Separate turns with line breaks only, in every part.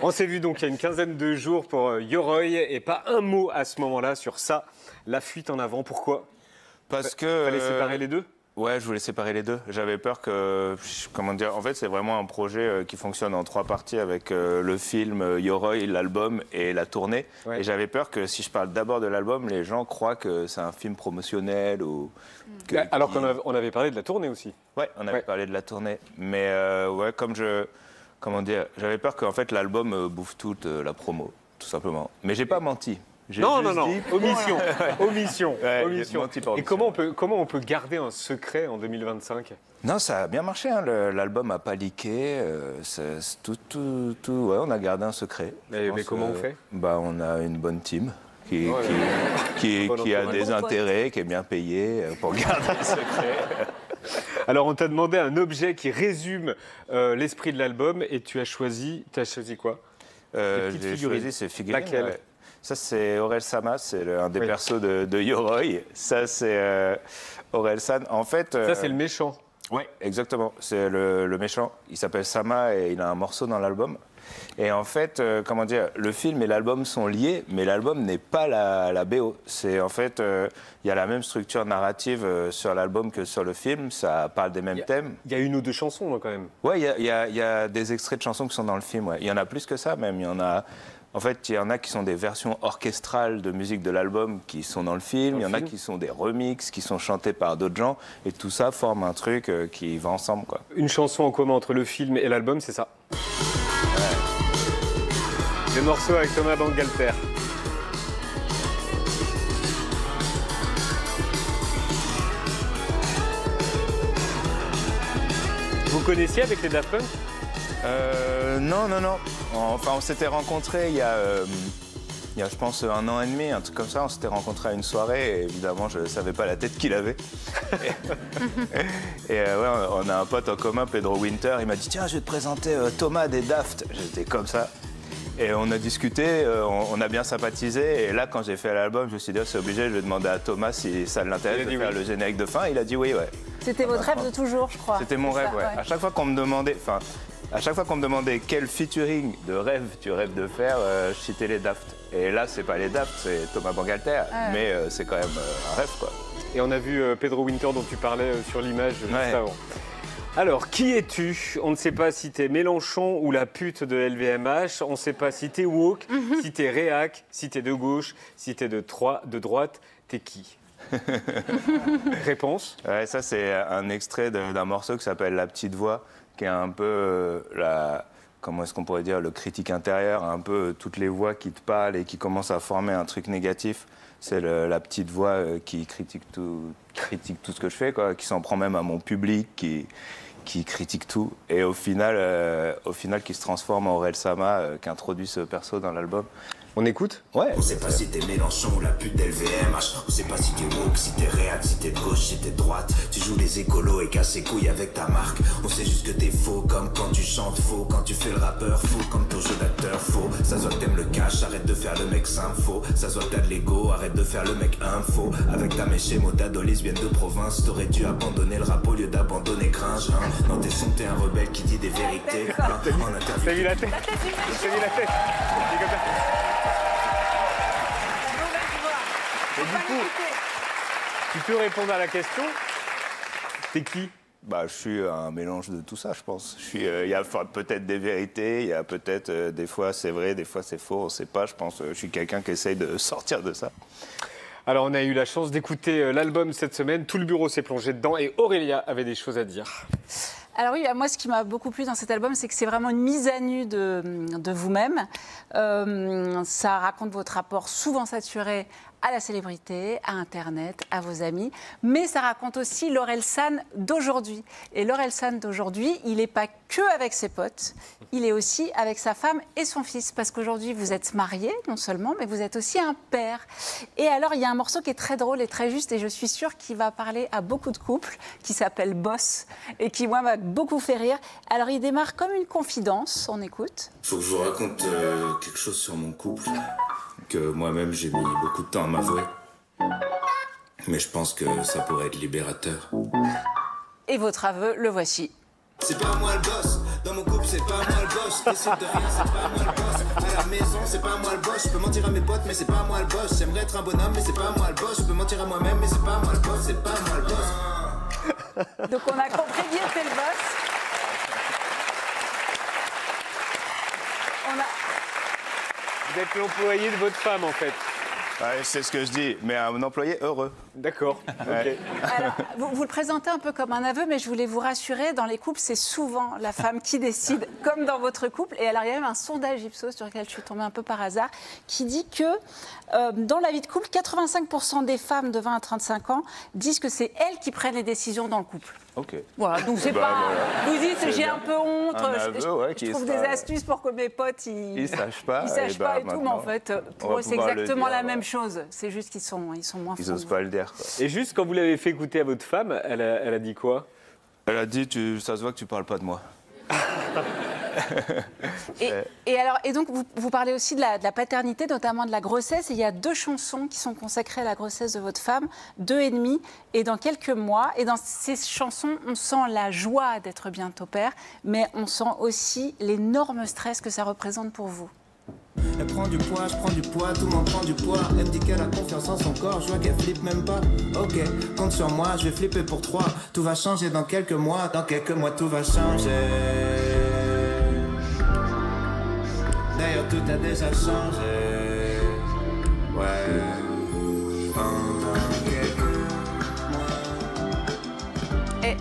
On s'est vu donc il y a une quinzaine de jours pour Yoroi et pas un mot à ce moment-là sur ça, la fuite en avant. Pourquoi?
Parce que...
Fallait séparer les deux?
Ouais, je voulais séparer les deux. J'avais peur que... Comment dire? En fait, c'est vraiment un projet qui fonctionne en 3 parties avec le film Yoroi, l'album et la tournée. Ouais. Et j'avais peur que si je parle d'abord de l'album, les gens croient que c'est un film promotionnel ou...
Alors qu'on avait parlé de la tournée aussi.
Ouais, on avait parlé de la tournée. Mais ouais, comme je... Comment dire? J'avais peur qu'en fait l'album bouffe toute la promo, tout simplement. Mais j'ai pas menti.
Non, omission. Omission.
Ouais,
omission. Et comment on peut garder un secret en 2025?
Non, ça a bien marché. Hein. L'album n'a pas leaké. Ouais, on a gardé un secret.
Mais comment on fait?
Bah, on a une bonne team qui a des intérêts, qui est bien payée pour garder le secret.
Alors, on t'a demandé un objet qui résume l'esprit de l'album et tu as choisi quoi?
J'ai choisi ces figurines.
Laquelle?
Ouais. Ça, c'est Orelsan, c'est un des persos de Yoroi. Ça, c'est Orelsan. En fait...
Ça, c'est le méchant.
Oui, exactement. C'est le méchant. Il s'appelle Sama et il a un morceau dans l'album. Et en fait, comment dire, le film et l'album sont liés, mais l'album n'est pas la BO. C'est en fait, il y a la même structure narrative sur l'album que sur le film. Ça parle des mêmes thèmes.
Il y a 1 ou 2 chansons, quand même.
Ouais, il y a des extraits de chansons qui sont dans le film. Ouais. Il y en a plus que ça, même. Il y en a... En fait, il y en a qui sont des versions orchestrales de musique de l'album qui sont dans le film. Il y en a qui sont des remixes, qui sont chantés par d'autres gens. Et tout ça forme un truc qui va ensemble, quoi.
Une chanson en commun entre le film et l'album, c'est ça. Ouais. Des morceaux avec Thomas Bangalter. Vous connaissiez avec les Daft Punk?
Non. Enfin, on s'était rencontrés il y a, je pense, 1 an et demi, un truc comme ça. On s'était rencontrés à une soirée et évidemment, je ne savais pas la tête qu'il avait. Ouais, on a un pote en commun, Pedro Winter. Il m'a dit, tiens, je vais te présenter Thomas des Daft. J'étais comme ça. Et on a discuté, on a bien sympathisé. Et là, quand j'ai fait l'album, je me suis dit, c'est obligé, je vais demander à Thomas si ça l'intéresse de faire le générique de fin. Il a dit oui, ouais.
C'était votre rêve de toujours, je crois.
C'était mon rêve, ouais. À chaque fois qu'on me demandait... À chaque fois qu'on me demandait quel featuring de rêve tu rêves de faire, je citais les Daft. Et là, c'est pas les Daft, c'est Thomas Bangalter, mais c'est quand même un rêve, quoi.
Et on a vu Pedro Winter dont tu parlais sur l'image juste avant. Alors, qui es-tu? On ne sait pas si t'es Mélenchon ou la pute de LVMH, on ne sait pas si t'es woke, si t'es réac, si t'es de gauche, si t'es de droite, t'es qui? Réponse?
Ouais, ça c'est un extrait d'un morceau qui s'appelle La Petite Voix, qui est un peu comment est-ce qu'on pourrait dire, le critique intérieur, un peu toutes les voix qui te parlent et qui commencent à former un truc négatif. C'est la petite voix qui critique tout ce que je fais, quoi, qui s'en prend même à mon public, qui critique tout. Et au final qui se transforme en Orelsan, qui introduit ce perso dans l'album.
On écoute?
Ouais.
On sait pas si t'es Mélenchon ou la pute d'LVMH. On sait pas si t'es woke, si t'es réac, si t'es de gauche, si t'es de droite. Tu joues les écolos et casses les couilles avec ta marque. On sait juste que t'es faux, comme quand tu chantes faux, quand tu fais le rappeur faux, comme ton jeu d'acteur faux. Ça se voit que t'aimes le cash, arrête de faire le mec sympho. Ça se voit que t'as de l'ego, arrête de faire le mec info. Avec ta mèche et mots d'adolis viennent de province. T'aurais dû abandonner le rap au lieu d'abandonner Gringe, hein. Dans tes sons, t'es un rebelle qui dit des vérités, hein. En interview.
T'as vu la tête? T'as vu la tête? Et du coup, tu peux répondre à la question. T'es qui?
Bah, je suis un mélange de tout ça, je pense. Il y a peut-être des vérités, il y a peut-être des fois c'est vrai, des fois c'est faux, on ne sait pas. Je pense je suis quelqu'un qui essaye de sortir de ça.
Alors, on a eu la chance d'écouter l'album cette semaine. Tout le bureau s'est plongé dedans et Aurélia avait des choses à dire.
Alors oui, moi, ce qui m'a beaucoup plu dans cet album, c'est que c'est vraiment une mise à nu de vous-même. Ça raconte votre rapport souvent saturé à la célébrité, à Internet, à vos amis. Mais ça raconte aussi l'Orelsan d'aujourd'hui. Et l'Orelsan d'aujourd'hui, il n'est pas que avec ses potes, il est aussi avec sa femme et son fils. Parce qu'aujourd'hui, vous êtes mariés, non seulement, mais vous êtes aussi un père. Et alors, il y a un morceau qui est très drôle et très juste, et je suis sûre qu'il va parler à beaucoup de couples, qui s'appelle Boss, et qui, moi, m'a beaucoup fait rire. Alors, il démarre comme une confidence, on écoute.
Faut que je vous raconte quelque chose sur mon couple, que moi-même j'ai mis beaucoup de temps à m'avouer. Mais je pense que ça pourrait être libérateur.
Et votre aveu, le voici.
C'est pas moi le boss, dans mon couple c'est pas moi le boss. Décide de rien, c'est pas moi le boss. c'est pas moi le boss. Je peux mentir à mes potes, mais c'est pas moi le boss. J'aimerais être un bonhomme, mais c'est pas moi le boss. Je peux mentir à moi-même, mais c'est pas moi le boss. C'est pas moi le boss.
Donc on a compris qui était le boss.
Vous êtes l'employé de votre femme, en fait.
Ouais, c'est ce que je dis, mais un employé heureux.
D'accord.
Ouais.
Ok.
Alors, vous le présentez un peu comme un aveu, mais je voulais vous rassurer, dans les couples, c'est souvent la femme qui décide, comme dans votre couple. Et alors, il y a même un sondage Ipsos sur lequel je suis tombée un peu par hasard, qui dit que dans la vie de couple, 85% des femmes de 20 à 35 ans disent que c'est elles qui prennent les décisions dans le couple.
Ok.
Voilà, donc c'est
Bah,
pas...
voilà.
Vous dites,
C'est
j'ai
bien.
un peu honte,
Un aveu, ouais,
je
qui
trouve
sera-
des astuces pour que mes potes,
Ils sachent pas.
ils sachent
et
pas
bah,
et tout, mais
maintenant,
en fait,
on
pour
va
eux, c'est
pouvoir le
exactement
dire,
la
ouais.
même chose. C'est juste qu'ils sont moins
Ils
francs.
osent pas le dire, quoi.
Et juste quand vous l'avez fait écouter à votre femme, elle a dit quoi?
Elle a dit, ça se voit que tu parles pas de moi.
Et donc, vous parlez aussi de la paternité, notamment de la grossesse. Et il y a 2 chansons qui sont consacrées à la grossesse de votre femme, 2 et demi, et dans quelques mois. Et dans ces chansons, on sent la joie d'être bientôt père, mais on sent aussi l'énorme stress que ça représente pour vous.
Elle prend du poids, je prends du poids, tout le monde prend du poids. Elle me dit qu'elle a confiance en son corps, je vois qu'elle flippe même pas. Ok, compte sur moi, je vais flipper pour 3. Tout va changer dans quelques mois, tout va changer. D'ailleurs tout a déjà changé. Ouais. Pendant quelques mois.
Et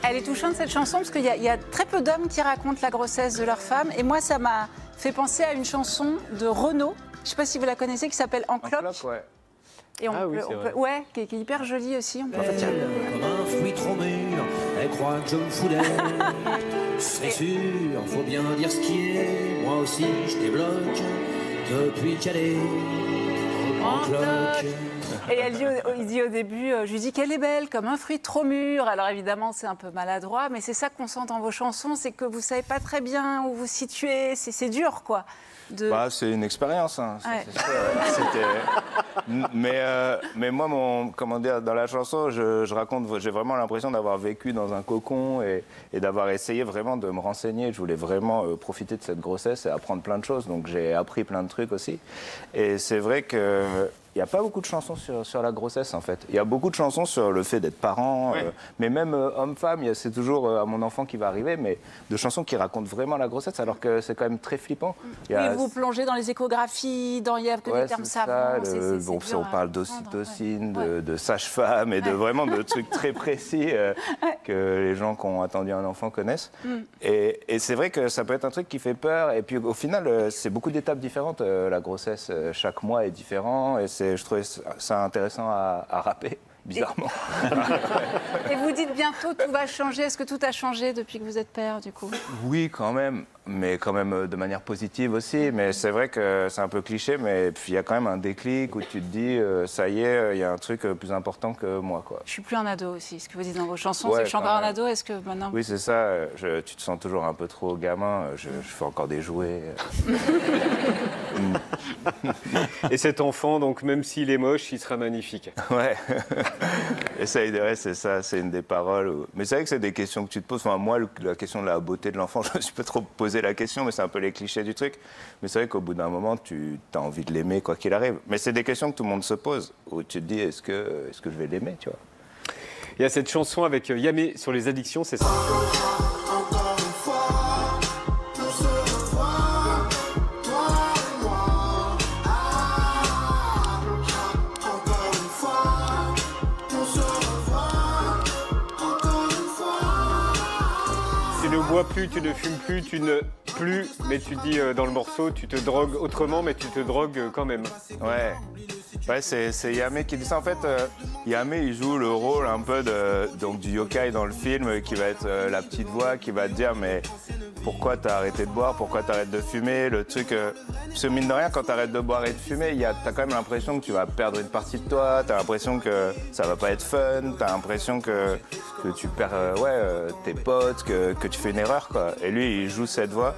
elle est touchante cette chanson parce qu'il y a très peu d'hommes qui racontent la grossesse de leur femme. Et moi, ça m'a fait penser à une chanson de Renaud, je ne sais pas si vous la connaissez, qui s'appelle En cloque.
Ouais.
Et
Ah oui, c'est vrai.
ouais, qui est hyper jolie aussi. On peut...
Comme un fruit trop mûr, elle croit que je me fous d'elle. C'est sûr, faut bien dire ce qui est. Moi aussi, je débloque depuis qu'elle est en cloque.
Et il dit au début, je lui dis qu'elle est belle, comme un fruit trop mûr. Alors évidemment, c'est un peu maladroit, mais c'est ça qu'on sent dans vos chansons, c'est que vous ne savez pas très bien où vous situez. C'est dur, quoi.
Bah, c'est une expérience, hein, ça,
Ouais.
c'est sûr. Mais moi, comment dire, dans la chanson, je raconte, j'ai vraiment l'impression d'avoir vécu dans un cocon et d'avoir essayé vraiment de me renseigner. Je voulais vraiment profiter de cette grossesse et apprendre plein de choses. Donc j'ai appris plein de trucs aussi. Et c'est vrai que il n'y a pas beaucoup de chansons sur la grossesse, en fait. Il y a beaucoup de chansons sur le fait d'être parent,
Ouais.
mais même homme-femme, c'est toujours à mon enfant qui va arriver, mais de chansons qui racontent vraiment la grossesse, alors que c'est quand même très flippant. Il y a-
Oui, vous plongez dans les échographies, il y a que
Ouais,
des termes
c'est ça,
savants.
bon,
dur
on
à
parle
comprendre,
d'ocytocine,
ouais.
de sage-femme et de vraiment de trucs très précis que les gens qui ont attendu un enfant connaissent. Et c'est vrai que ça peut être un truc qui fait peur. Et puis au final, c'est beaucoup d'étapes différentes. La grossesse, chaque mois est différent. Et je trouvais ça intéressant à rapper. Bizarrement.
Et vous dites bientôt tout va changer. Est-ce que tout a changé depuis que vous êtes père, du coup?
Oui, quand même, mais quand même de manière positive aussi. Mais c'est vrai que c'est un peu cliché, mais puis il y a quand même un déclic où tu te dis, ça y est, il y a un truc plus important que moi, quoi.
Je suis plus un ado aussi. Ce que vous dites dans vos chansons,
Ouais,
c'est que je suis
quand
encore un
même.
ado. Est-ce que maintenant...
Oui, c'est ça. Tu te sens toujours un peu trop gamin. Je fais encore des jouets.
Et cet enfant, donc même s'il est moche, il sera magnifique.
Ouais. Essaye de rester, c'est ça. C'est une des paroles. Mais c'est vrai que c'est des questions que tu te poses. Enfin, moi, la question de la beauté de l'enfant, je ne me suis pas trop posé la question, mais c'est un peu les clichés du truc. Mais c'est vrai qu'au bout d'un moment, tu as envie de l'aimer, quoi qu'il arrive. Mais c'est des questions que tout le monde se pose, où tu te dis, est-ce que je vais l'aimer, tu vois?
Il y a cette chanson avec Yamé sur les addictions, c'est ça.
Encore une fois, on se revoit, toi et moi. Encore une fois, on se revoit, encore une fois.
Tu ne bois plus, tu ne fumes plus, tu ne plus, mais tu dis dans le morceau, tu te drogues autrement, mais tu te drogues quand même.
Ouais. Ouais, c'est Yamé qui dit ça. En fait, Yamé, il joue le rôle un peu donc du yokai dans le film, qui va être la petite voix qui va te dire, mais pourquoi t'as arrêté de boire, pourquoi t'arrêtes de fumer, le truc... parce que mine de rien, quand t'arrêtes de boire et de fumer, t'as quand même l'impression que tu vas perdre une partie de toi, t'as l'impression que ça va pas être fun, t'as l'impression que tu perds tes potes, que tu fais une erreur, quoi. Et lui, il joue cette voix.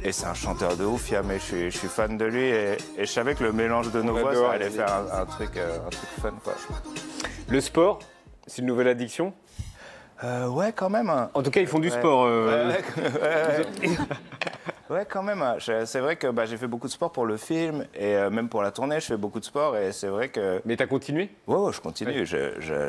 Et c'est un chanteur de ouf, Yamé. Je suis fan de lui et je savais que le mélange de nos voix, ça allait faire un truc fun, quoi.
Le sport, c'est une nouvelle addiction.
Ouais, quand même. Hein.
En tout cas, ils font du sport.
Ouais, Ouais, quand même. C'est vrai que j'ai fait beaucoup de sport pour le film et même pour la tournée, je fais beaucoup de sport et c'est vrai que...
Mais t'as continué?
Ouais, je continue. Oui.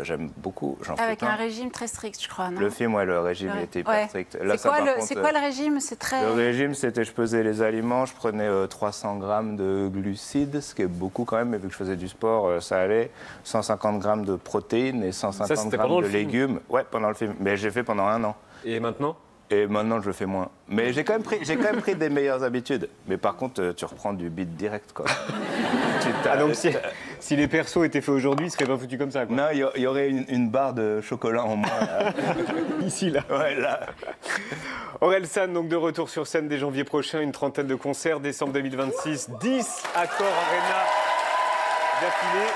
J'aime beaucoup.
Avec un régime très strict, je crois, non?
Le film, le régime était hyper strict.
C'est quoi le régime? C'est très...
Le régime, c'était je pesais les aliments, je prenais 300 grammes de glucides, ce qui est beaucoup quand même, mais vu que je faisais du sport, ça allait. 150 grammes de protéines et 150 grammes de légumes. Ouais, pendant le film. Mais j'ai fait pendant 1 an.
Et maintenant?
Et maintenant, je le fais moins. Mais j'ai quand même pris des meilleures habitudes. Mais par contre, tu reprends du beat direct, quoi.
Donc si les persos étaient faits aujourd'hui, ils seraient pas foutus comme ça, quoi.
Non, il y aurait une barre de chocolat en moins.
Ici, là.
Ouais, là.
Orelsan, donc de retour sur scène dès janvier prochain, une trentaine de concerts, décembre 2026, 10 Accor Arena d'affilée.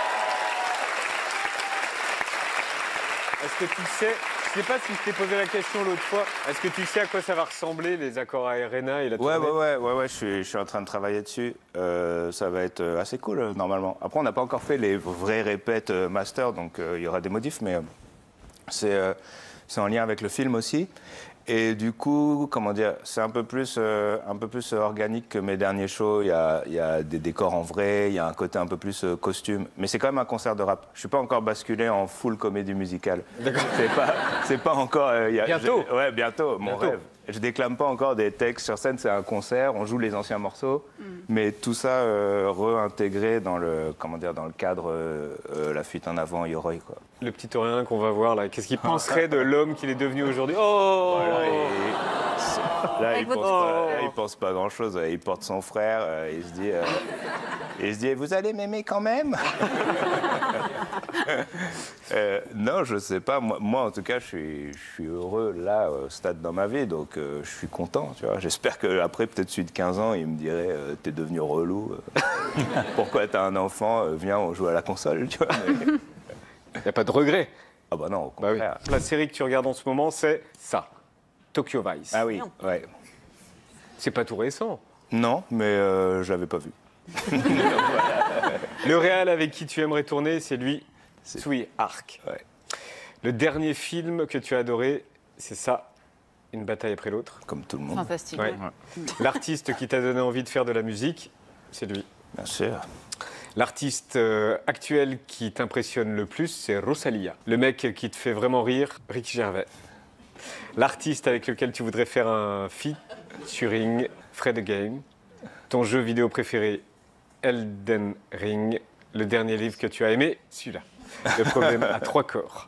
Est-ce que tu sais, je ne sais pas si je t'ai posé la question l'autre fois, est-ce que tu sais à quoi ça va ressembler les Accor Arena et la tournée?
Ouais, je suis en train de travailler dessus. Ça va être assez cool, normalement. Après, on n'a pas encore fait les vraies répètes master, donc il y aura des modifs, mais c'est en lien avec le film aussi. Et du coup, comment dire, c'est un peu plus organique que mes derniers shows. Il y a des décors en vrai, il y a un côté un peu plus costume. Mais c'est quand même un concert de rap. Je suis pas encore basculé en full comédie musicale.
D'accord.
C'est pas encore.
Bientôt.
Ouais, bientôt. Mon rêve. Je déclame pas encore des textes sur scène. C'est un concert. On joue les anciens morceaux, mais tout ça réintégré dans le cadre La Fuite en avant, Yoroi, quoi.
Le petit Aurélien qu'on va voir là, qu'est-ce qu'il penserait de l'homme qu'il est devenu aujourd'hui? Oh
Là, il pense pas grand-chose. Il porte son frère. Il se dit, vous allez m'aimer quand même? Non, je sais pas. Moi, en tout cas, je suis heureux là, au stade dans ma vie, donc je suis content. Tu vois. J'espère qu'après, peut-être celui de 15 ans, il me dirait, t'es devenu relou. Pourquoi t'as un enfant? Viens, on joue à la console. Tu vois.
Il n'y a pas de regret.
Ah bah non, au contraire.
La série que tu regardes en ce moment, c'est ça, Tokyo Vice.
Ah oui, ouais.
C'est pas tout récent.
Non, mais je l'avais pas vu.
Le réal avec qui tu aimerais tourner, c'est lui, Tsui Hark.
Ouais.
Le dernier film que tu as adoré, c'est ça, Une bataille après l'autre.
Comme tout le monde.
Fantastique.
Ouais. L'artiste qui t'a donné envie de faire de la musique, c'est lui.
Bien sûr.
L'artiste actuel qui t'impressionne le plus, c'est Rosalia. Le mec qui te fait vraiment rire, Ricky Gervais. L'artiste avec lequel tu voudrais faire un featuring, Fred Again. Ton jeu vidéo préféré, Elden Ring. Le dernier livre que tu as aimé, celui-là. Le problème à 3 corps.